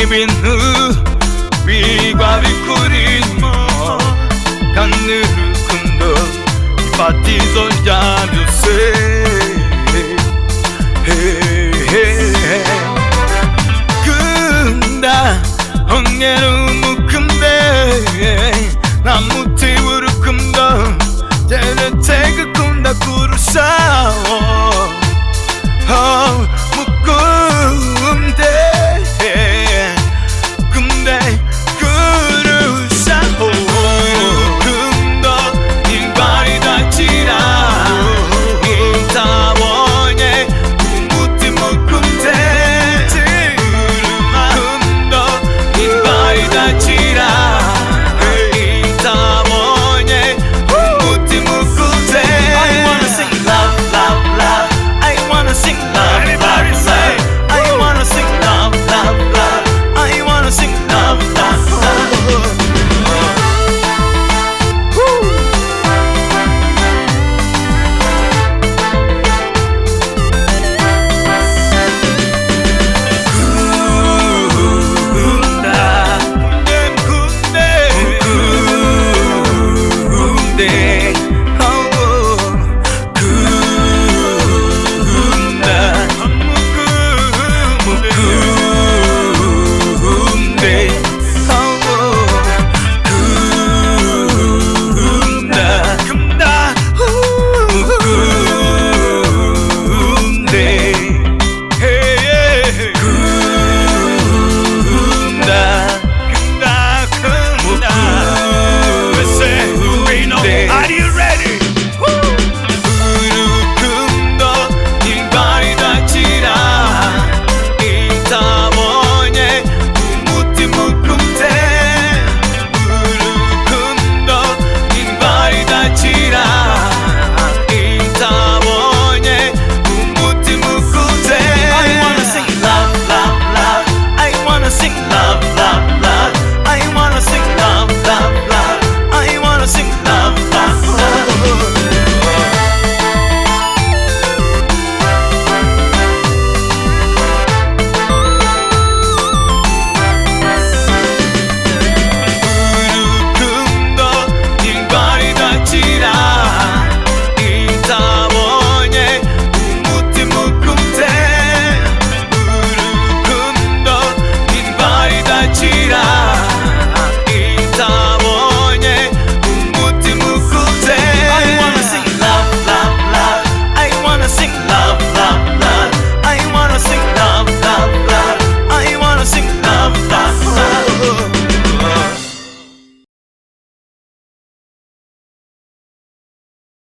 ibintu biba bikurimo kandi urukundo ifatizo rya byose. Kunda ongera umukunde nta muti w'urukundo keretse gukunda kurushaho. Mukunde kunde kurushaho. Urukundo indwara idakira itabonye umutima ukunze. Urukundo indwara idakira itabonye umutima ukunze. I wanna sing love, love, love. I wanna sing love, love, love. I wanna sing love, love, love. I wanna sing love, love, love. Chira